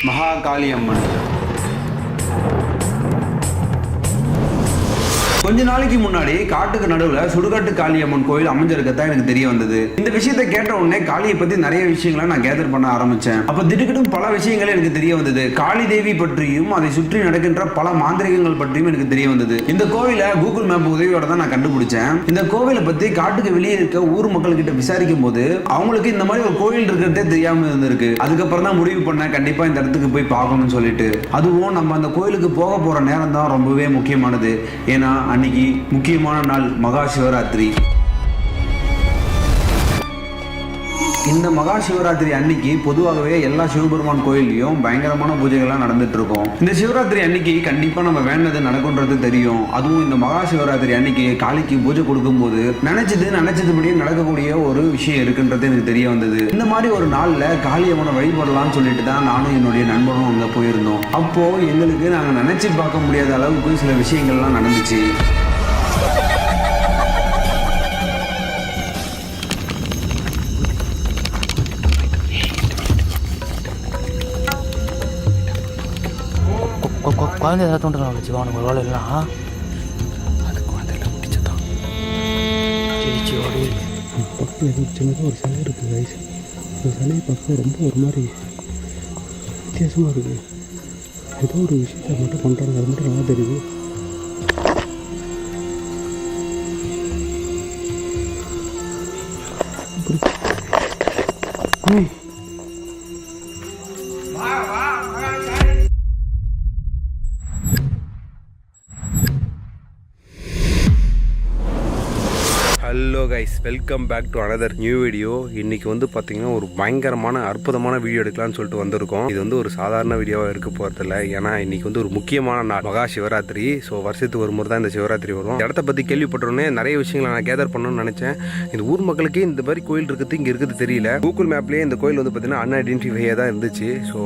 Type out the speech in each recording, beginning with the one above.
மகாகாளி அம்மன். கொஞ்ச நாளைக்கு முன்னாடி காட்டுக்கு நடுவில் சுடுகாட்டு காளியம்மன் கோயில் அமைஞ்சிருக்கத்தான் எனக்கு தெரிய வந்தது. இந்த விஷயத்தை கேட்ட உடனே காளியை பத்தி நிறைய விஷயங்களை நான் கேதர் பண்ண ஆரம்பிச்சேன். அப்ப திடுக்கிடும் பல விஷயங்கள் எனக்கு தெரிய வந்தது. காளி தேவி பற்றியும் அதை சுற்றி நடக்கின்ற பல மாந்திரிகங்கள் பற்றியும் எனக்கு தெரிய வந்தது. இந்த கோவிலை கூகுள் மேப் உதவியோட தான் நான் கண்டுபிடிச்சேன். இந்த கோவிலை பத்தி காட்டுக்கு வெளியே இருக்க ஊர் மக்கள் கிட்ட விசாரிக்கும் போது அவங்களுக்கு இந்த மாதிரி ஒரு கோயில் இருக்கிறதே தெரியாம இருந்திருக்கு. அதுக்கப்புறம் தான் முடிவு பண்ண கண்டிப்பா இந்த இடத்துக்கு போய் பார்க்கணும்னு சொல்லிட்டு. அதுவும் நம்ம அந்த கோயிலுக்கு போக போற நேரம் தான் ரொம்பவே முக்கியமானது. ஏன்னா அன்னைக்கு முக்கியமான நாள் மகா சிவராத்திரி. இந்த மகா சிவராத்திரி அன்னைக்கு பொதுவாகவே எல்லா சிவபெருமான் கோயிலையும் பயங்கரமான பூஜைகள்லாம் நடந்துட்டு இருக்கும். இந்த சிவராத்திரி அன்னைக்கு கண்டிப்பா நம்ம வேண்டது நடக்கும்ன்றது தெரியும். அதுவும் இந்த மகா சிவராத்திரி அன்னைக்கு காளிக்கு பூஜை கொடுக்கும் போது நினைச்சதுபடியே நடக்கக்கூடிய ஒரு விஷயம் இருக்குன்றது எனக்கு தெரிய வந்தது. இந்த மாதிரி ஒரு நாள்ல காளியம்மனை வழிபடலாம்னு சொல்லிட்டு தான் நானும் என்னுடைய நண்பரும் அங்க போயிருந்தோம். அப்போ எங்களுக்கு நாங்க நினைச்சு பார்க்க முடியாத அளவுக்கு சில விஷயங்கள்லாம் நடந்துச்சு. குழந்தை ஏதாவது தோன்றுறாங்க வச்சு அவனுக்கு ஒரு வேலை இல்லைனா அது குழந்தையில முடிச்சதான் பக்கத்தில் ஏதோ சின்னதாக ஒரு சிலை இருக்குது கைஸ். அந்த சிலையை பார்க்க ரொம்ப ஒரு மாதிரி வித்தியாசமாக இருக்குது. ஏதோ ஒரு விஷயத்தை மட்டும் பண்ணுறாங்க, அது மட்டும் நல்லா தெரியுது. Hello guys, welcome back to another new video. இன்றைக்கி வந்து பார்த்திங்கன்னா ஒரு பயங்கரமான அற்புதமான வீடியோ எடுக்கலாம்னு சொல்லிட்டு வந்திருக்கோம். இது வந்து ஒரு சாதாரண வீடியோவாக இருக்க போகிறதில்ல. ஏன்னா இன்றைக்கி வந்து ஒரு முக்கியமான நாள், மகா சிவராத்திரி. ஸோ வருஷத்துக்கு ஒரு முறை தான் இந்த சிவராத்திரி வரும். இடத்த பற்றி கேள்விப்பட்டோன்னே நிறைய விஷயங்களை நான் கேதர் பண்ணணும்னு நினச்சேன். இந்த ஊர் மக்களுக்கே இந்த மாதிரி கோயில் இருக்குது இங்கே இருக்குது தெரியல. கூகுள் மேப்லேயே இந்த கோயில் வந்து பார்த்திங்கன்னா அன்ஐடென்டிஃபையாக தான் இருந்துச்சு. ஸோ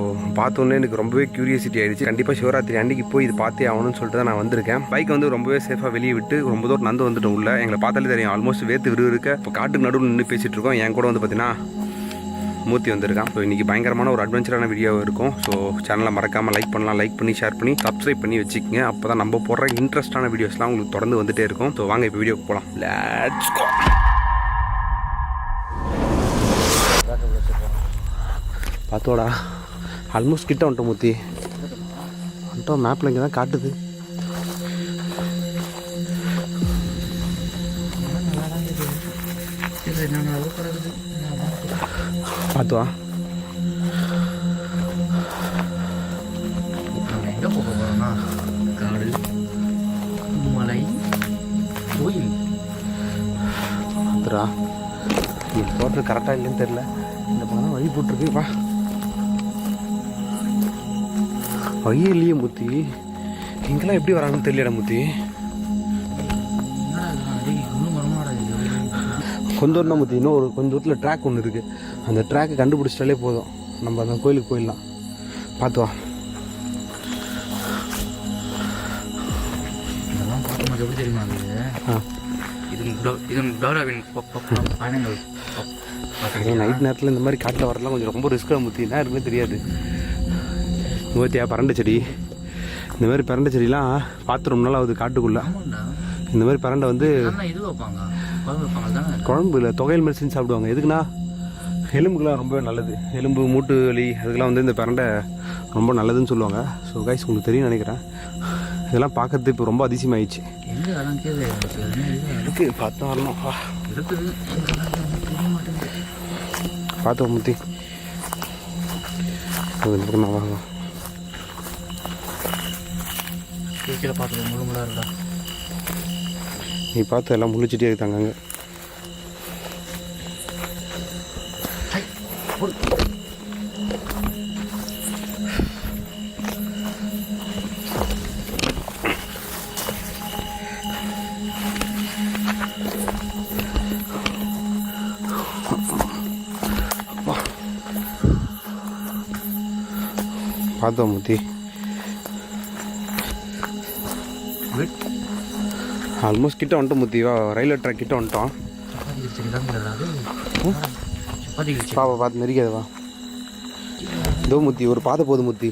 பார்த்தோன்னே எனக்கு ரொம்பவே க்யூரியாசிட்டி ஆகிடுச்சு. கண்டிப்பாக சிவராத்திரி அன்றைக்கி போய் இது பார்த்தே ஆகணும்னு சொல்லிட்டு தான் நான் வந்திருக்கேன். பைக் வந்து ரொம்பவே சேஃபாக வெளியே விட்டு ரொம்ப தூரம் நடந்து வந்துட்டு உள்ள எங்களை பார்த்தாலே தெரியும் ஆல்மோஸ்ட் வேத்து விறுவிறுக்க இப்போ காட்டுக்கு நடுவில் நின்று பேசிகிட்டு இருக்கோம். என் கூட வந்து பார்த்தீங்கன்னா மூர்த்தி வந்திருக்கான். ஸோ இன்றைக்கி பயங்கரமான ஒரு அட்வென்ச்சரான வீடியோ இருக்கும். ஸோ சேனலை மறக்காமல் லைக் பண்ணலாம், லைக் பண்ணி ஷேர் பண்ணி சப்ஸ்கிரைப் பண்ணி வச்சுக்கோங்க. அப்போ தான் நம்ம போடுற இன்ட்ரெஸ்டான வீடியோஸ்லாம் உங்களுக்கு தொடர்ந்து வந்துகிட்டே இருக்கும். ஸோ வாங்க இப்போ வீடியோக்கு போகலாம். Let's go. பார்த்தோடா ஆல்மோஸ்ட் கிட்ட வந்துட்டோம் மூர்த்தி. வந்துட்டோம், மேப்பில் இங்கே தான் காட்டுது. பார்த்துவா எங்கே போக போகிறோம்னா காடு, மலை, கோயில். பார்த்துடா, நீ போட்டு கரெக்டாக இல்லைன்னு தெரில. இந்த பக்கம் வழி போட்டிருக்கு. வா, வழி இல்லையே மூர்த்தி. இங்கெல்லாம் எப்படி வராங்கன்னு தெரியலடா மூர்த்தி. கொஞ்சம் தூரம் தான் மூர்த்தி, இன்னும் ஒரு கொஞ்சம் தூரத்தில் ட்ராக் ஒன்று இருக்குது. அந்த ட்ராக்கை கண்டுபிடிச்சிட்டாலே போதும், நம்ம அந்த கோயிலுக்கு போயிடலாம். பார்த்து வா. இதெல்லாம் பார்க்கும்போது எப்படி தெரியுமா இது நைட் நேரத்தில் இந்த மாதிரி காட்டில் வரலாம் கொஞ்சம் ரொம்ப ரிஸ்க்காக மூர்த்தி. என்ன இருக்குன்னு தெரியாது. மூர்த்தியா பரண்டை செடி, இந்த மாதிரி பரண்டை செடிலாம் பார்த்து ரொம்ப நாள் ஆகுது காட்டுக்குள்ளே. இந்த மாதிரி பரண்டை வந்து இது வைப்பாங்க, குழம்பு இல்லை தொகையல் மாதிரி செஞ்சு சாப்பிடுவாங்க. எதுக்குன்னா எலும்புக்கெலாம் ரொம்ப நல்லது. எலும்பு மூட்டு வலி அதுக்கெலாம் வந்து இந்த பரண்டை ரொம்ப நல்லதுன்னு சொல்லுவாங்க. ஸோ கைஸ் உங்களுக்கு தெரியும் நினைக்கிறேன். இதெல்லாம் பார்க்கறது இப்போ ரொம்ப அதிசயமாயிடுச்சு. இருக்கு பார்த்தா வரணும். பார்த்தோம் முத்தி நான் வாங்க கீழே பார்த்து முழுமுழா இருக்கா. நீ பார்த்து எல்லாம் முழிச்சிட்டே இருக்காங்க. பார்த்தோம் முத்தி. ஆல்மோஸ்ட் கிட்ட வந்துட்டோம் முத்திவா. ரயில்வே ட்ராக் கிட்ட வந்துட்டோம். பாப்பா பார்த்து நெரிக்காதவா. இதோ முத்தி ஒரு பாதை போகுது முத்தி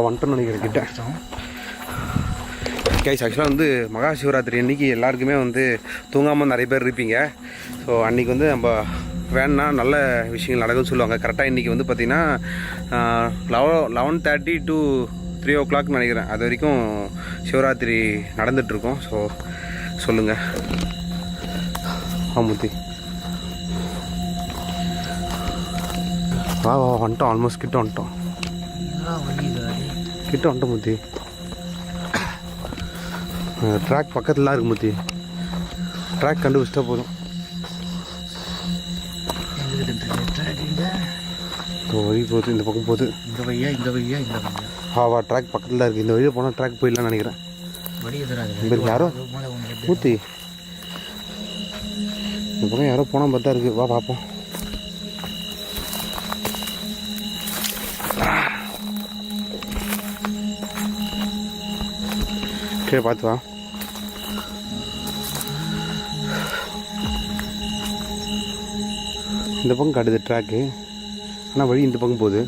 வந்துட்டோன்னு நினைக்கிறேன் கிட்ட. கைஸ் ஆக்சுவலாக வந்து மகா சிவராத்திரி அன்றைக்கி எல்லாருக்குமே வந்து தூங்காமல் நிறைய பேர் இருப்பீங்க. ஸோ அன்றைக்கி வந்து நம்ம வேணா நல்ல விஷயங்கள் நடக்கும்னு சொல்லுவாங்க. கரெக்டாக இன்றைக்கி வந்து பார்த்திங்கன்னா 11:30 to 3 o'clock நினைக்கிறேன். அது வரைக்கும் சிவராத்திரி நடந்துகிட்ருக்கோம். ஸோ சொல்லுங்கள் முத்தி வா வந்துட்டோம். ஆல்மோஸ்ட் கிட்ட வந்துட்டோம் முத்தி. ட்ராக் பக்கத்துலாம் இருக்கு முத்தி. ட்ராக் கண்டுபிடிச்சிட்டா போதும். வழி போகுது இந்த பக்கம் போகுது. இந்த வழியா வா ட்ராக் பக்கத்தில் தான் இருக்குது. இந்த வழியில் போனால் ட்ராக் போயிடலாம்னு நினைக்கிறேன். வழி எதிராக யாரோ ஊற்றி இந்த பக்கம் யாரோ போனால் பார்த்தா இருக்குது. வா பார்ப்போம். கீழே பார்த்து வா. இந்த பக்கம் காட்டுது ட்ராக்கு. ஆனால் வழி இந்த பக்கம் போகுது.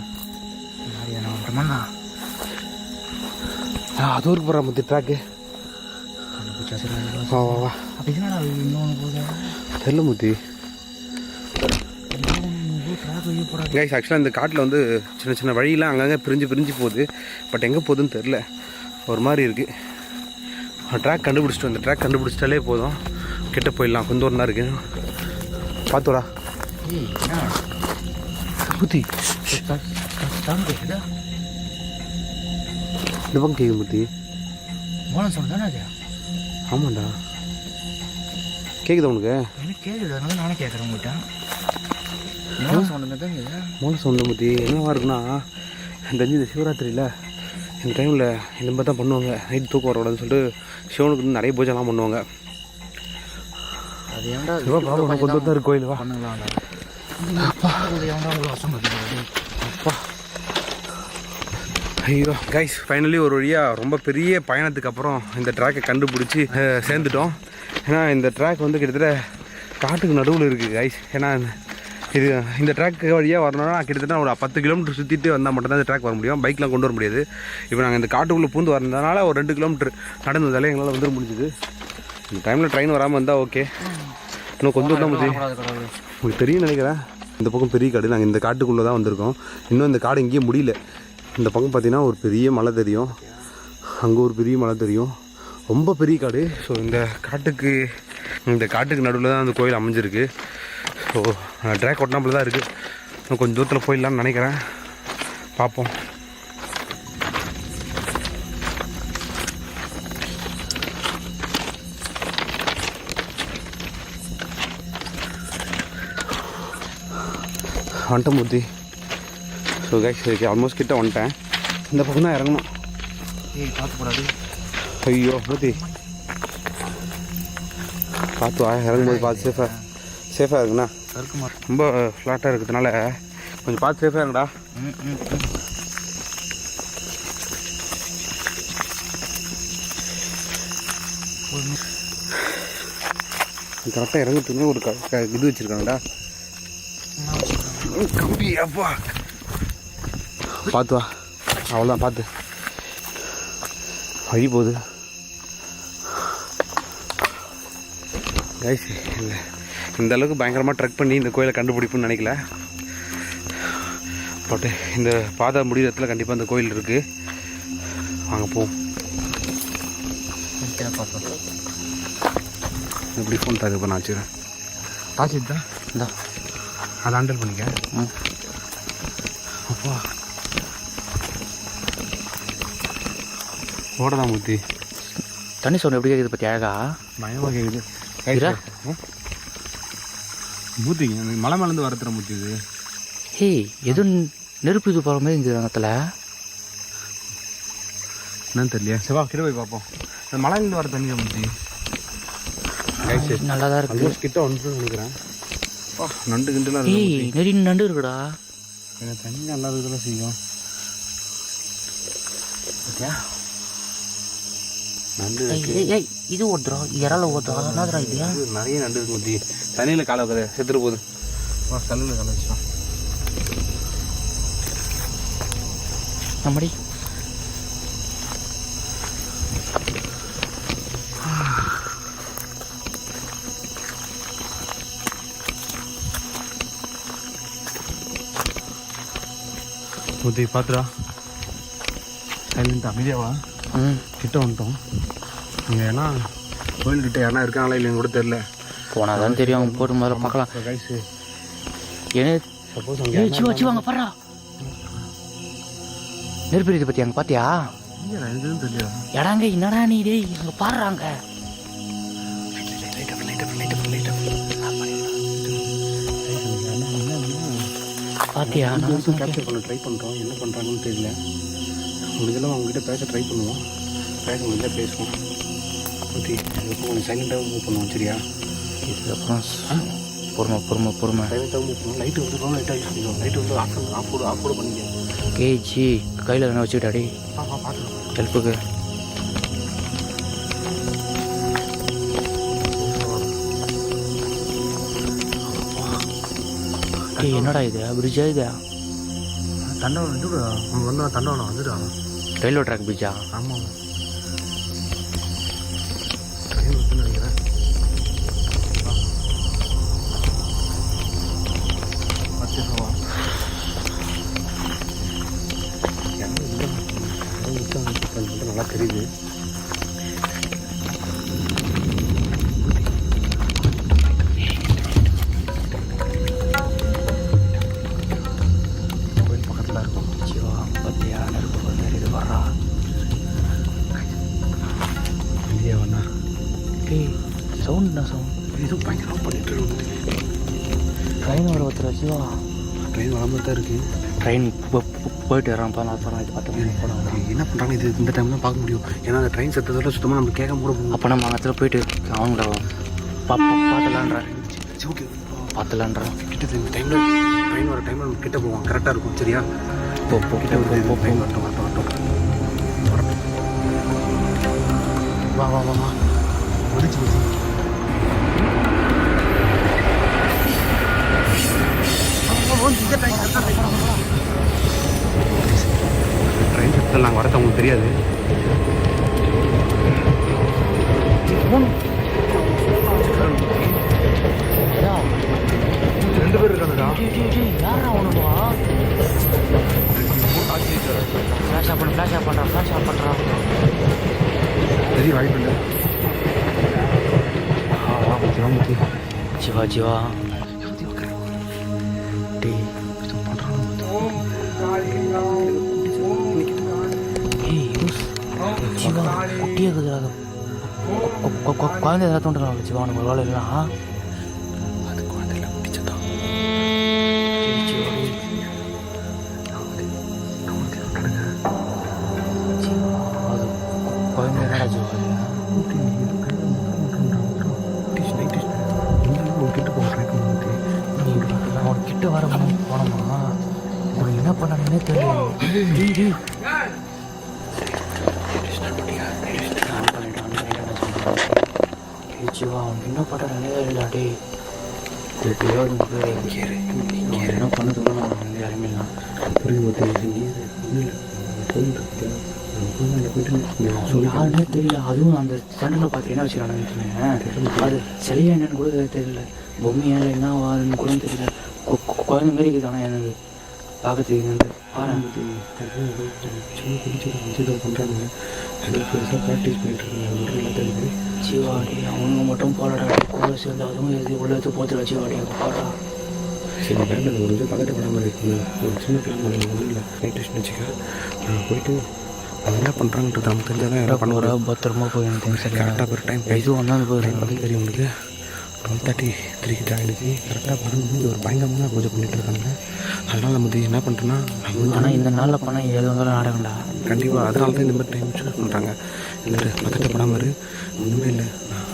அது ஒரு போகிற முத்தி ட்ராக்கு. வா வா வா தெரியல முத்தி. கைஸ் ஆக்சுவலாக இந்த காட்டில் வந்து சின்ன சின்ன வழியெலாம் அங்கங்கே பிரிஞ்சு போகுது. பட் எங்கே போகுதுன்னு தெரில. ஒரு மாதிரி இருக்குது. ட்ராக் கண்டுபிடிச்சிட்டு அந்த ட்ராக் கண்டுபிடிச்சிட்டாலே போதும். கிட்ட போயிடலாம். கொஞ்சம் தூரம் தான் இருக்குது. பார்த்துடா முத்தி. இந்த பக்கம் கேட்குது முத்தி. ஆமாண்டா கேட்குதா உனக்கு? நானே கேட்குறேன் உங்கள்கிட்ட. மோன சவுண்டு முத்தி. என்னவா இருக்குன்னா இந்த சிவராத்திரியில் இந்த டைமில் இந்த மாதிரி தான் பண்ணுவாங்க. நைட் தூக்கம் வரக்கூடாதுன்னு சொல்லிட்டு சிவனுக்கு வந்து நிறைய பூஜைலாம் பண்ணுவாங்க. அது ஏன்டா கொஞ்சம் தான் இருக்கு கோயில். வா அப்பா ஐயோ கைஸ் ஃபைனலி ஒரு வழியாக ரொம்ப பெரிய பயணத்துக்கு அப்புறம் இந்த ட்ராக்கை கண்டுபிடிச்சி சேர்ந்துட்டோம். ஏன்னா இந்த ட்ராக் வந்து கிட்டத்தட்ட காட்டுக்கு நடுவில் இருக்குது கைஸ். ஏன்னா இது இந்த ட்ராக் வழியாக வரணும்னா கிட்டத்தட்ட ஒரு 10 கிலோமீட்டர் சுற்றிட்டு வந்தால் மட்டும்தான் இந்த ட்ராக் வர முடியும். பைக்லாம் கொண்டு வர முடியாது. இப்போ நாங்கள் இந்த காட்டுக்குள்ளே பூந்து வரதுனால ஒரு 2 கிலோமீட்டர் நடந்து வந்தாலே எங்களால் வந்துட முடிஞ்சுது. இந்த டைமில் ட்ரெயின் வராமல் இருந்தால் ஓகே. இன்னும் கொஞ்சம் தான் முடிஞ்சு உங்களுக்கு தெரியும் நினைக்கிறேன். இந்த பக்கம் பெரிய காடு. நாங்கள் இந்த காட்டுக்குள்ளே தான் வந்திருக்கோம். இன்னும் இந்த காடு எங்கேயும் முடியல. இந்த பக்கம் பார்த்தீங்கன்னா ஒரு பெரிய மலை தெரியும். அங்கே ஒரு பெரிய மலை தெரியும். ரொம்ப பெரிய காடு. ஸோ இந்த காட்டுக்கு நடுவில் தான் அந்த கோயில் அமைஞ்சிருக்கு. ஸோ ட்ராக் ஒட்டினாப்பில் தான் இருக்குது. இன்னும் கொஞ்சம் தூரத்தில் போயிடலான்னு நினைக்கிறேன். பார்ப்போம். வந்துட்டேன் மூர்த்தி. ஸோ கைஸ் ஆல்மோஸ்ட் கிட்ட வந்துட்டேன். இந்த பக்கம் தான் இறங்கணும். பார்த்துக்கூடாது. ஐயோ மூர்த்தி பார்த்து வா. இறங்கும்போது பார்த்து சேஃபாக இருக்குண்ணா. ரொம்ப ஃப்ளாட்டாக இருக்கிறதுனால கொஞ்சம் பார்த்து சேஃபாக இருங்கடா. கரெக்டாக இறங்குறதுக்குமே ஒரு இது வச்சுருக்காங்கடா கம்பி. அப்பா பார்த்து வா. அவ்வளோதான் பார்த்து வழி போகுது. கைஸ் இந்த அளவுக்கு பயங்கரமாக ட்ரெக் பண்ணி இந்த கோயிலை கண்டுபிடிப்புன்னு நினைக்கல. பட்டு இந்த பாதை முடிகிற இடத்துல கண்டிப்பாக இந்த கோயில் இருக்குது. வாங்க போவோம். எப்படி ஃபோன் தாக்கு இப்போ நான் வச்சுக்கிறேன். தாச்சு தான் இந்தா அதை ஹேண்டில் பண்ணிக்க. அப்பா ஓடதான் மூர்த்தி. தண்ணி சவுண்ட் எப்படி கேட்குது பற்றி அழகா பயமாக கேட்குது. மூர்த்தி மலை மேலேருந்து வரத்துற மூர்த்தி இது. ஹேய் எதுவும் நெருப்பு இது போகிற மாதிரி இருந்தது இடத்துல. என்னன்னு தெரியல. சிவா கிட்ட போய் பார்ப்போம். இந்த மலையிலேருந்து வர தண்ணி மூர்த்தி நல்லா தான் இருக்குது. கிட்ட வந்து நினைக்கிறேன். நண்டு கிண்டுலாம் ஏய் நிறைய நண்டு இருக்குடா. தண்ணி நல்லா இருக்குதுலாம் செய்யும். நண்டு இது ஓட்டுறோம் இறால ஓட்டுறோம். என்னதுடா இது? நிறைய நண்டு இருக்கு மூர்த்தி. தண்ணியில் காலை வைக்காத செத்துட்டு போகுது. கல்லில் காலை வச்சோம். நம்மடி முத்தி பார்த்துடா சைலண்ட் அமைதியாவா கிட்ட வந்துட்டோம். அங்கே ஏன்னா கோயில்கிட்ட யாரா இருக்காங்களா இல்லைன்னு கூட தெரில. போனால் தான் தெரியும். அவங்க போட்டு முதல்ல பார்க்கலாம். கைஸு ஏன்னா சப்போஸ் அங்கே வச்சு வாங்க பாடுறா நெருப்பு இதை பற்றி அங்கே பார்த்தியா? எதுவும் தெரியல. எடாங்க என்னடா நீ டேய் அங்கே பாடுறாங்க. பார்த்தியா? நான் கேப்சர் பண்ண ட்ரை பண்ணுறோம். என்ன பண்ணுறாங்கன்னு தெரியல. முடிஞ்சளவு அவங்ககிட்ட பேச ட்ரை பண்ணுவோம். பேச முடிஞ்சால் பேசுவோம். ஓகே, அதுக்கப்புறம் கொஞ்சம் சைலண்ட்டாக மூவ் பண்ணுவோம். சரியா? இதுக்கப்புறம் பொறுமை சைலண்ட்டாக மூவ் பண்ணுவோம். லைட்டு வந்து லைட்டாக யூஸ் பண்ணிடுவோம். லைட்டு வந்து ஆஃப் கூட பண்ணிக்க. கேஜி கையில் என்ன வச்சுக்கிட்டாடி பார்த்துக்கலாம். ஹெல்ப்புக்கு. ஏய் என்னடா இது பிரிட்ஜா இது? தண்டவனம் இது அவங்க வந்து தண்டவனம் வந்துடா. ரயில்வே ட்ராக் பிரிட்ஜா? ஆமாம், ட்ரெயின் வருதுன்னு நினைக்கிறேன். நல்லா தெரியுது. கோயில் பக்கத்தில் இருக்கும். சிவா பத்தியா நெருப்பு வந்து இது வர்றா. இல்லையா வேணா ஏய் சவுண்ட் என்ன சவுண்ட்? ஏதோ பயங்கரமாக பண்ணிட்டு இருக்கு. ட்ரெயின் வர ஒருத்தர் சிவா. ட்ரெயின் வராமல் தான் இருக்குது. ட்ரெயின் போயிட்டு வரான்ப்பா. நான் போகிறேன். இது பார்த்து போகிறாங்க. என்ன பண்ணுறாங்க இது இந்த டைம் தான் பார்க்க முடியும். ஏன்னா அந்த ட்ரெயின் சத்தத்தோட சுத்தமாக நம்ம கேட்க கூட போகும். அப்போ நம்ம அந்த இடத்துல போயிட்டு அவங்கள பார்த்துலான்றேன். ஓகே, பார்த்துலான்றேன். கிட்ட இந்த டைமில் ட்ரெயின் வர டைமில் நம்ம கிட்ட போவோம். கரெக்டாக இருக்கும். சரியா? கிட்ட போ ட்ரெயின் வரட்டும். வா முடிச்சு ட்ரெயின் சத்தத்தில் நாங்கள் வரது அவங்களுக்கு தெரியாது. ரெண்டு பேர் இருக்காங்கடா. யாரா ஒன்றுவா? ஃப்ளாஷ் ஆஃப் பண்ணுறான். சரி, வாய்ப்பு சிவா டே சிவா குட்டியாக இருக்குதுடா. குழந்தை ஏதாவது தோன்றுறாங்க சிவா உனக்கு ஒரு வேலை இல்லைனா? அது குழந்தைல பிடிச்சதான். அது குழந்தை என்னடா சிவா? அவன் கிட்ட வர போனோமா உனக்கு என்ன பண்ணானே தெரியல. சிவா அவன் என்ன பண்ணுறானே இல்லாட்டி என்ன பண்ணதுக்கு நான் யாருமே இல்லை. யாருன்னே தெரியல. அதுவும் அந்த சேனலில் பார்த்து என்ன வச்சுக்கிறானு அது சிலையா என்னன்னு கூட தெரியல. பொம்மையால் என்ன ஆகுதுன்னு கூட தெரியல. குழந்தை மாரி இருக்குது. ஆனால் எனக்கு பார்க்கறதுக்கு பண்ணுறாங்க. பெருசாக ப்ராக்டிஸ் பண்ணிட்டு இருக்காங்க. சிவாடி அவனுங்க மட்டும் போராடா கூட சேர்ந்து அதுவும் எது உள்ள எடுத்து போத்துடா. சிவாடி போடுறா. சரி, வேண்டாம். ஒரு இது பக்கத்து படம் இருக்குது. ஒரு சின்ன பிள்ளை ஒன்றும் இல்லை. நைட் டியூஷன் வச்சுக்க. போயிட்டு அது என்ன பண்ணுறாங்கன்றது நமக்கு தெரிஞ்சால் தான் பண்ணுற பத்திரமா போய் எனக்கு சரி கரெக்டாக ஒரு டைம் இது ஒன்றாந்து போயிடுறேன். வந்து தெரியும் உங்களுக்கு. 12:33 கிட்ட ஆகிடுச்சு. கரெக்டாக 12 ஒரு பயங்கரமான பூஜை பண்ணிகிட்டு இருக்காங்க. அதனால் நம்ம என்ன பண்ணுறோன்னா ஆனால் இந்த நாளில் பண்ணால் எது வந்தாலும் நடக்கண்டா கண்டிப்பாக. அதனால தான் இந்த மாதிரி டைம் சூஸ் பண்ணுறாங்க. இல்லை பதட்டப்படாமல் ஒன்றுமே இல்லை.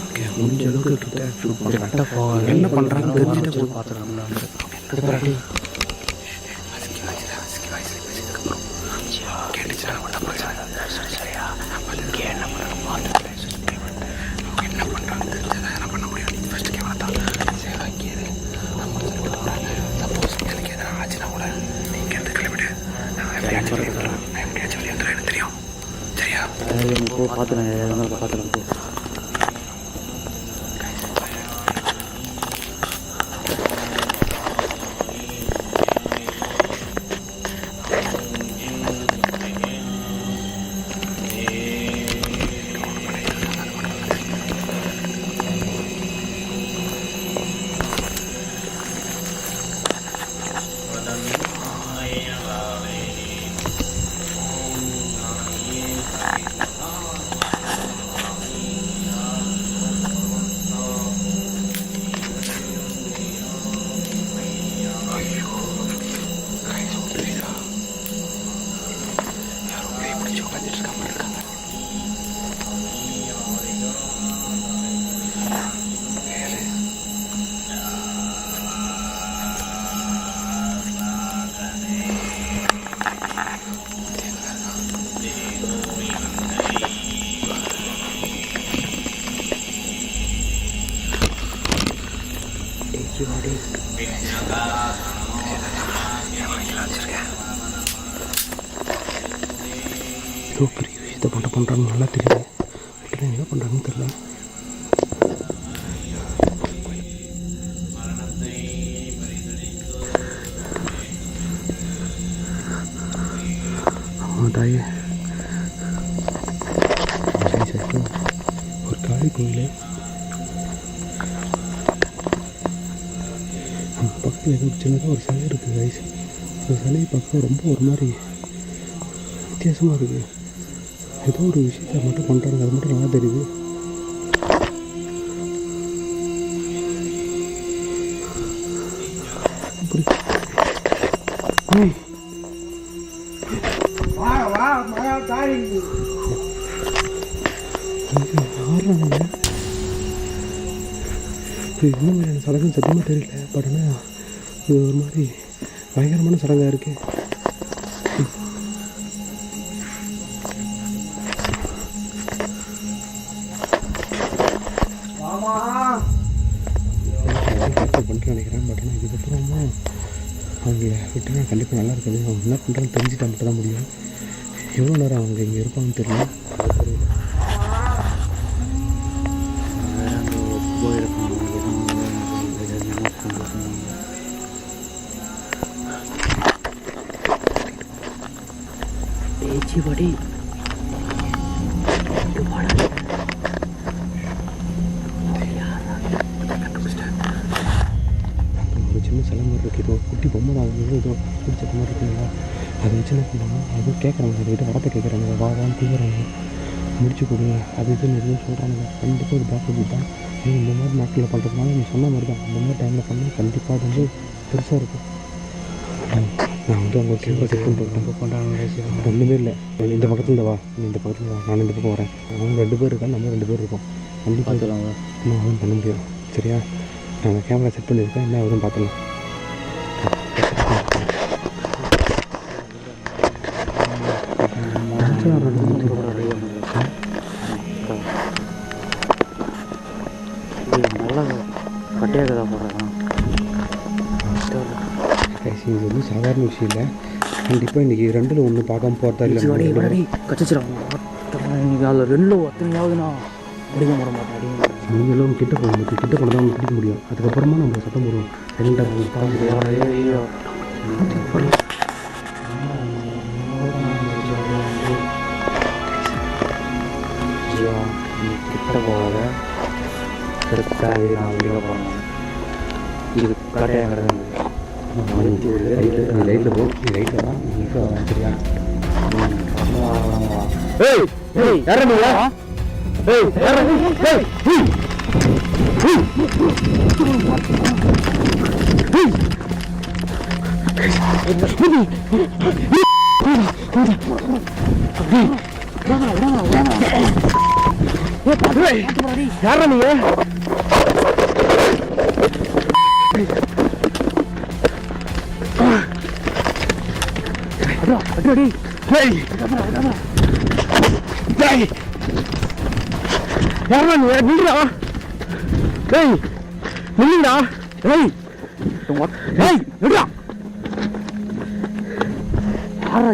ஓகே, முடிஞ்ச அளவுக்கு கிட்ட ஷூட் பண்ணுறாங்க. கரெக்டாக போக என்ன பண்ணுறாங்கன்னு தெரிஞ்சுட்டு போய் பார்த்துக்கலாம். போ பார்த்துக்கலாம் பார்த்துக்கலாம் போ. ஏதோ பெரிய விஷயத்தை மட்டும் பண்ணுறாங்க நல்லா தெரியல. வீட்டில் என்ன பண்ணுறாங்கன்னு தெரியல. ஆமாம் தாயே, சரி சரி. ஒரு காளி கோயில் பக்கத்தில் ஏதோ சின்னதாக ஒரு சிலை இருக்குது வயசு. அந்த சிலையை பார்க்க ரொம்ப ஒரு மாதிரி வித்தியாசமாக இருக்குது. ஏதோ ஒரு விஷயத்தை மட்டும் பண்ணுறாங்க, அது மட்டும் நல்லா தெரியுது. இது என்ன மாதிரியான சடங்குன்னு சத்தியமாக தெரியல. பட் ஆனால் இது ஒரு மாதிரி பயங்கரமான சடங்காக இருக்குது. பண்ணிட்டு நினைக்கிறேன். பட் ஆனால் இதுக்கப்புறமா அவங்க விட்டுனா கண்டிப்பாக நல்லா இருக்காது. அவங்க என்ன பண்ணுறான்னு தெரிஞ்சுட்டா மட்டும் தான் முடியும். எவ்வளோ நேரம் அவங்க இங்கே இருப்பாங்கன்னு தெரியல. படி ஒரு சின்ன சிலை மாதிரி இருக்குது. இப்போ குட்டி பொம்மை தான் ஏதோ பிடிச்ச மாதிரி இருக்குங்களா, அதை வச்சு என்ன பண்ணுறாங்க, அது கேட்குறாங்க, அதுக்கிட்ட வரப்போ கேட்குறாங்க, வான்னு தூங்குறாங்க, முடிச்சு கொடுங்க அது இதுன்னு எதுவும் சொல்கிறாங்க. கண்டிப்பாக ஒரு பேக்கப் தான். இந்த மாதிரி நாட்களில் பண்ணுறதுனால நீ சொன்ன மாதிரி தான் இந்த மாதிரி டைமில் பண்ணால் கண்டிப்பாக அது வந்து பெருசாக இருக்கும். நான் வந்து அவங்க கேட்க செக் பண்ணிட்டு பண்ணுறாங்க. ஒன்றுமே இல்லை, இந்த பக்கத்தில் வா, நீ இந்த பக்கத்தில் வா, நான் இந்த பக்கம் வரேன். அவங்க 2 பேர் இருக்காங்க, நம்ம 2 பேர் இருக்கோம். கண்டிப்பாக நான் அதுவும் பண்ண முடியும். சரியா, நான் கேமரா செட் பண்ணியிருக்கேன், என்ன எதுவும் பார்த்துலாம். நல்லா கட்டையாக தான் போடுறாங்க. இது வந்து சாதாரண விஷயம் இல்லை. கண்டிப்பாக இன்றைக்கி 2ல் 1 பார்க்காம போகிறதா இல்லை. கச்சிச்சிடாங்க இன்றைக்கி அதில் 2ல் ஒத்தனையாவதுண்ணா முடிக்க போட மாட்டேன். நீங்களும் கிட்ட போக முடியும், கிட்ட போனால் தான் அவங்க பிடிக்க முடியும். அதுக்கப்புறமா நம்ம சத்தம் போடுவோம். 2 கிட்ட போகாத பெருசாக நான் வெளியில் போகிறேன். இது கட்டையாக கிடக்குது. லைட்டில் போ, நீ லைட்டில் தான் சரியா. யாரா நீங்க?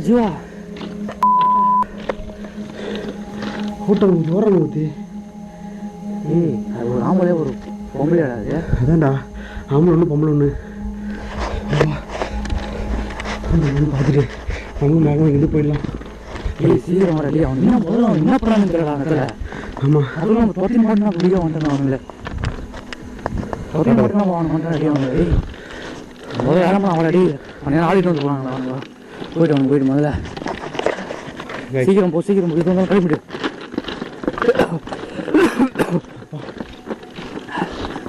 ஜீவா ஹோட்டல் ஊற்றி ஓரம் ஊற்றி. அது ஒரு ஆம்பளே ஒரு பொம்பளை அது. அதான்டா ஆம்பளை ஒன்று பொம்பளை ஒன்று பார்த்துட்டு அவங்களும் மேகம் இது போயிடலாம். சீக்கிரம் வரடி. அவன் என்ன முதல்ல அவன் என்ன பண்ணான்னு தெரியல அந்த இடத்துல. ஆமாம் அதுவும் நம்ம தொட்டி மட்டும் தான் பிடிக்க வந்துட்டான் அவங்கள. தொட்டி மட்டும் தான் அவன் மட்டும் ரெடி அவங்க. முதல்ல வேலை அவன் ரெடி அவன் ஆடிட்டு வந்து போவாங்களா அவங்க. போயிட்டு அவனுக்கு போயிட்டு முதல்ல சீக்கிரம் போ சீக்கிரம் போய் வந்தாலும் கிளம்பிடு.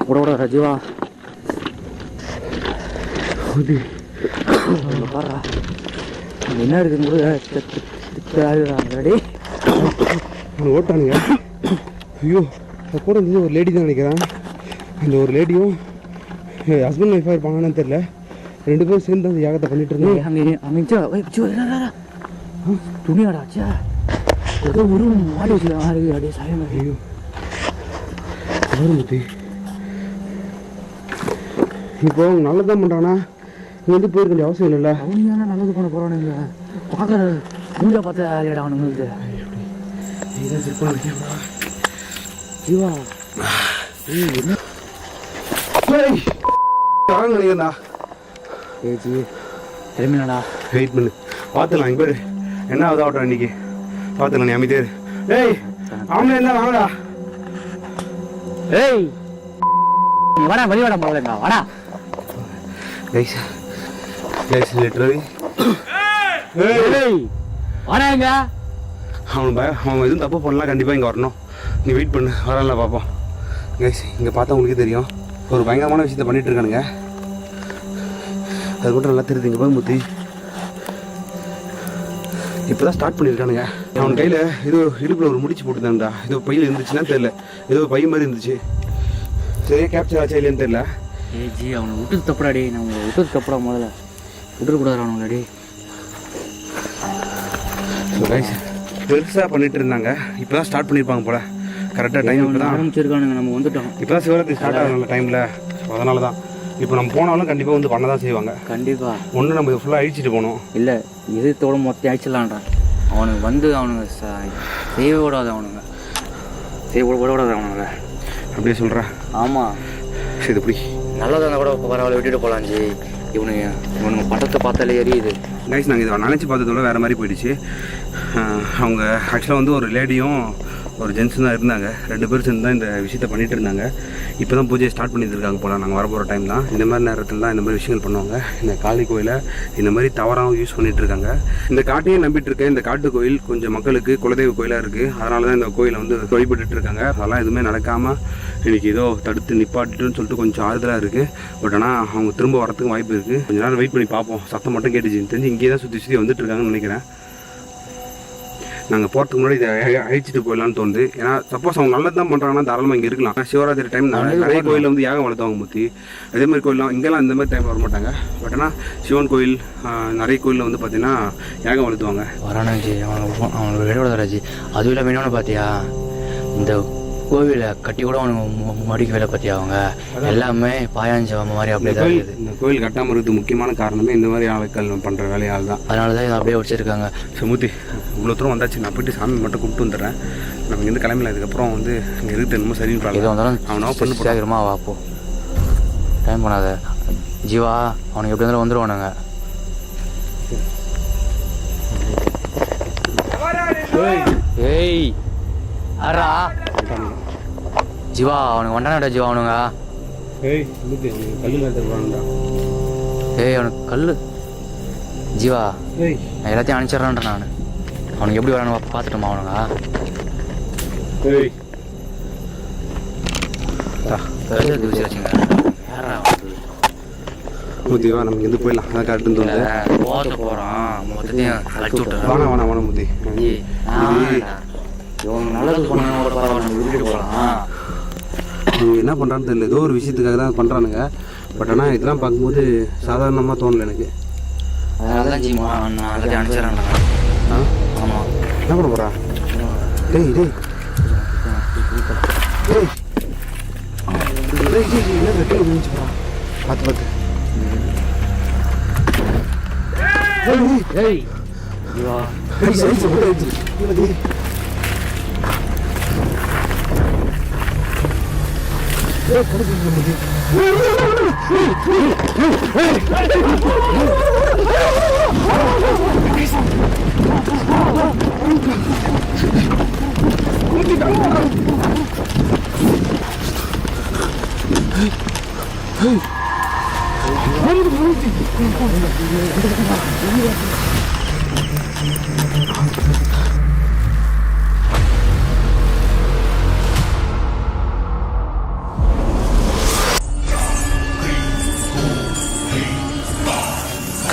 கூட ரஜிவா பாடுறா என்ன இருக்குன்னு கூட ரெடி. அவனை ஓட்டானுங்க. ஐயோ அது கூட இருந்தது ஒரு லேடி தான் நினைக்கிறேன். அந்த ஒரு லேடியும் ஹஸ்பண்ட் ஒய்ஃபாக இருப்பாங்கன்னு தெரியல. 2 பேரும் சேர்ந்து அந்த யாகத்தை பண்ணிட்டு இருந்தாங்க. அங்கே துணியாடாச்சா ஏதோ ஒரு மாடி வச்சுல அப்படியே சாயம். ஐயோ முத்தி இப்போ அவங்க நல்லதான் பண்ணுறானா இங்கே வந்து போயிருக்க வேண்டிய அவசியம் இல்லைல்ல. அவங்க தானே நல்லது பண்ண போகிறானுங்க. பார்க்குற மூஞ்ச பார்த்து ஆளியாடா அவனுங்களுக்கு. ஜீவா என்ன நினைக்கிறா ஏஜி திரும்பினாடா வெயிட் பண்ணு பார்த்துலாம். இங்கே பேர் என்ன ஆகுது ஆகட்டும் இன்னைக்கு பார்த்துலாம். நீ அமைதியாரு. ஏய் அவங்களே என்ன வாங்கடா. ஏய் நீ வாடா வெளிவாடா போகலங்க வாடா. கைஸ் கைஸ் லிட்டரலி ஏய் வாடாங்க. அவன் எதுவும் தப்பு பண்ணலாம் கண்டிப்பாக இங்கே வரணும். நீ வெயிட் பண்ணு வரல பார்ப்போம். கைஸ் இங்கே பார்த்தா உங்களுக்கே தெரியும் ஒரு பயங்கரமான விஷயத்த பண்ணிட்டு இருக்கானுங்க. அது மட்டும் நல்லா தெரியுது. இங்கே போய் முத்தி இப்போ தான் ஸ்டார்ட் பண்ணியிருக்கானுங்க. அவன் கையில் ஏதோ இடுப்பில் ஒரு முடிச்சு போட்டுதான்டா. ஏதோ பையில் இருந்துச்சுன்னா தெரியல. ஏதோ பை மாதிரி இருந்துச்சு. சரியா கேப்சர் ஆச்சா இல்லையான்னு தெரியல. ஏஜி அவனை விட்டுட்டு தப்புடாடி. நான் உங்களை விட்டுட்டு தப்புடா முதல்ல விட்டுறக்கூடாது அவனுங்களாடி. ஸோ கைஸ் பெருசாக பண்ணிட்டு இருந்தாங்க. இப்போ தான் ஸ்டார்ட் பண்ணியிருப்பாங்க போல. கரெக்டாக டைம் இப்போ தான் ஆரம்பிச்சிருக்கானுங்க. நம்ம வந்துட்டோம். இப்போ தான் சிவராத்திரி ஸ்டார்ட் ஆகல டைமில். அதனால தான் இப்போ நம்ம போனாலும் கண்டிப்பாக வந்து பண்ண தான் செய்வாங்க. கண்டிப்பாக ஒன்று நம்ம ஃபுல்லாக அழிச்சிட்டு போகணும். இல்லை எதிர்த்தோட மொத்தம் அழிச்சிடலான்றான். அவனுக்கு வந்து அவனுங்க செய்ய விடாது. அவனுங்க செய்ய விடாது அவனுங்க. அப்படியே சொல்கிறேன். ஆமாம் சரி இப்படி நல்லதாக இருந்தால் கூட பரவாயில்ல விட்டுட்டு போகலாம் ஜி. இவனுங்க படத்தை பார்த்தாலே எரியுது. கைஸ் நாங்கள் இதை நினச்சி பார்த்ததோட வேறு மாதிரி போயிடுச்சு. அவங்க ஆக்சுவலாக வந்து ஒரு லேடியும் ஒரு ஜென்ஸும் தான் இருந்தாங்க. 2 பேர் சேர்ந்து தான் இந்த விஷயத்தை பண்ணிகிட்டு இருந்தாங்க. இப்போ தான் பூஜையை ஸ்டார்ட் பண்ணிட்டு இருக்காங்க போல. நாங்கள் வரப்போகிற டைம் தான் இந்த மாதிரி நேரத்தில் தான் இந்த மாதிரி விஷயங்கள் பண்ணுவாங்க. இந்த காளி கோயிலை இந்த மாதிரி தவறாகவும் யூஸ் பண்ணிகிட்டு இருக்காங்க. இந்த காட்டையே நம்பிட்டு இருக்கேன். இந்த காட்டு கோயில் கொஞ்சம் மக்களுக்கு குலதெய்வ கோயிலாக இருக்குது. அதனால தான் இந்த கோயிலை வந்து வழிபட்டு இருக்காங்க. அதெல்லாம் எதுவுமே நடக்காமல் இன்றைக்கி ஏதோ தடுத்து நிப்பாட்டுன்னு சொல்லிட்டு கொஞ்சம் ஆறுதலாக இருக்குது. பட் ஆனால் அவங்க திரும்ப வரத்துக்கு வாய்ப்பு இருக்குது. கொஞ்சம் நேரம் வெயிட் பண்ணி பார்ப்போம். சத்தம் மட்டும் கேட்டுச்சு தெரிஞ்சு இங்கேயே தான் சுற்றி வந்துட்டு இருக்காங்கன்னு நினைக்கிறேன். நாங்கள் போகிறதுக்கு முன்னாடி இதை அழிச்சிட்டு போயிடலான்னு தோணுது. ஏன்னா சப்போஸ் அவங்க நல்லது தான் பண்ணுறாங்கன்னா தாராளமாக இங்கே இருக்கலாம். சிவராத்திரி டைம் நிறைய கோயிலில் வந்து யாகம் வளர்த்துவாங்க முத்தி. அதே மாதிரி கோயிலாம் இங்கெல்லாம் இந்த மாதிரி டைம் வர மாட்டாங்க. பட் ஆனால் சிவன் கோயில் நிறைய கோயிலில் வந்து பார்த்தீங்கன்னா யாகம் வளர்த்துவாங்க. வரானாஜி அவனுக்கு விளையாடுறாஜி. அதுவும் இல்லை வேணும்னு பார்த்தியா இந்த கோவிலை கட்டி கூட அவனுக்கு மடிக்க வேலை பார்த்தியா அவங்க எல்லாமே பாயாஞ்ச மாதிரி அப்படியே தான் இருக்குது. இந்த கோயில் கட்டாமல் இருக்கிறது முக்கியமான காரணமே இந்த மாதிரி ஆட்கள் பண்ணுற வேலையால் தான். அதனால தான் இதை அப்படியே வச்சுருக்காங்க. சுமூர்த்தி இவ்வளோ தூரம் வந்தாச்சு. நான் போய்ட்டு சாமி மட்டும் கூப்பிட்டு வந்துடுறேன். நம்ம இங்கேருந்து கிளம்பல. இதுக்கப்புறம் வந்து இங்கே இருக்குது என்னமோ சரின்னு பார்க்க. எது வந்தாலும் அவனாக பண்ணு சேகரமா வாப்போ. டைம் பண்ணாத ஜீவா. அவனுக்கு எப்படி இருந்தாலும் வந்துடுவானுங்க. ஏய் அரா ஜீவா அவனுக்கு வண்டானடா ஜீவா அவனுங்க. ஏய் சுமூர்த்தி கல்லு எடுத்துருவானுடா. ஏய் அவனுக்கு கல் ஜீவா. ஏய் நான் எல்லாத்தையும் அனுப்பிச்சிட்றான்ற நான். அவனுக்கு எப்படி வரானு பார்த்துட்டோமா அவனுங்க. ஏய் வச்சுங்க யாரா முத்திவா நம்ம இருந்து போயிடலாம். அதான் கரெக்டுன்னு தோணுது. போக போகிறான் மொத்தத்தையும் அழைச்சி விட்டுறான். வேணாம் முத்தி. இவங்க நல்லது பண்ண பரவாயில்ல விட்டுட்டு போகலாம். என்ன பண்ணுறான்னு தெரியல. ஏதோ ஒரு விஷயத்துக்காக தான் பண்ணுறானுங்க. பட் ஆனால் இதெல்லாம் பார்க்கும்போது சாதாரணமாக தோணலை எனக்கு. அதனால தான் ஜிமா நான் எல்லாத்தையும் அனுப்பிச்சிடறேன். ஆமாம் என்ன பண்ண போகிறா? டேய் டேய் டேய் என்ன வெட்டில் முடிஞ்சு போகிறா? பார்த்து ஏய் ஜீவா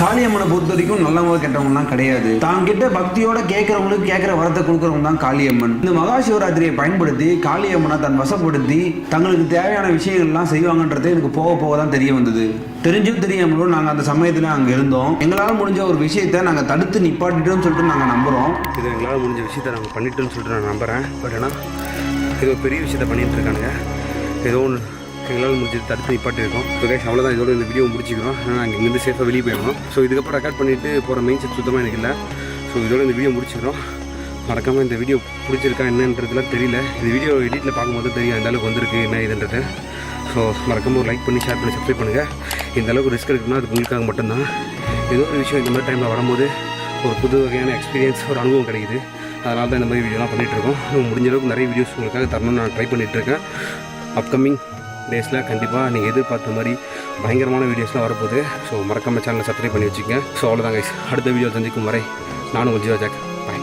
காளியம்மனை பொறுத்த வரைக்கும் நல்லவங்க கெட்டவங்கலாம் கிடையாது. தான் கிட்ட பக்தியோட கேட்கறவங்களுக்கு கேட்கிற வரத்தை கொடுக்கறவங்க தான் காளியம்மன். இந்த மகா சிவராத்திரியை பயன்படுத்தி காளியம்மனை தன் வசப்படுத்தி தங்களுக்கு தேவையான விஷயங்கள்லாம் செய்வாங்கன்றது எனக்கு போக போக தான் தெரிய வந்தது. தெரிஞ்சும் தெரியாமலோ நாங்கள் அந்த சமயத்தில் அங்கே இருந்தோம். எங்களால் முடிஞ்ச ஒரு விஷயத்தை நாங்கள் தடுத்து நிப்பாட்டிட்டோம்னு சொல்லிட்டு நாங்கள் நம்புகிறோம். இது எங்களால் முடிஞ்ச விஷயத்தை நாங்கள் பண்ணிட்டோன்னு சொல்லிட்டு நான் நம்புகிறேன். பட் ஆனால் இது ஒரு பெரிய விஷயத்த பண்ணிகிட்டு இருக்கானுங்க. ஏதோ ஒன்று எங்களால் முடிஞ்சது தடுத்து நிப்பாட்டிருக்கோம். ஸோ கைஸ் அவ்வளோதான், இதோட இந்த வீடியோ முடிச்சிக்கிறோம். ஏன்னா நாங்கள் இங்கேருந்து சேஃபாக வெளியே போயிடணும். ஸோ இதுக்கப்புறம் ரெக்கார்ட் பண்ணிவிட்டு போகிற மெயின் செட் சுத்தமாக எனக்கு இல்லை. ஸோ இதோட இந்த வீடியோ முடிச்சிக்கிறோம். மறக்காமல் இந்த வீடியோ பிடிச்சிருக்கா என்னன்றதுலாம் தெரியல. இந்த வீடியோ எடிட்டில் பார்க்கும்போது தெரியும் எந்த அளவுக்கு வந்திருக்கு என்ன இதுன்றது. ஸோ மறக்காமல் ஒரு லைக் பண்ணி ஷேர் பண்ணி சப்ஸ்கிரைப் பண்ணுங்கள். இந்த அளவுக்கு ரிஸ்க் எடுக்கணும்னா அது உங்களுக்காக மட்டும்தான். ஏதோ ஒரு விஷயம் இந்த மாதிரி டைமில் வரும்போது ஒரு புது வகையான எக்ஸ்பீரியன்ஸ் ஒரு அனுபவம் கிடைக்குது. அதனால தான் இந்த மாதிரி வீடியோலாம் பண்ணிகிட்ருக்கோம். முடிஞ்ச அளவுக்கு நிறைய வீடியோஸ் உங்களுக்காக தரணும்னு நான் ட்ரை பண்ணிகிட்ருக்கேன். அப்கமிங் டேஸில் கண்டிப்பாக நீங்கள் எதிர்பார்த்த மாதிரி பயங்கரமான வீடியோஸ்லாம் வரப்போகுது. ஸோ மறக்காம சேனலை சப்ஸ்கிரைப் பண்ணி வச்சுக்கோங்க. ஸோ அவ்வளோதான் கைஸ், அடுத்த வீடியோ சந்திக்கும் வரை நானும் ஜீவா ஜாக். பாய்.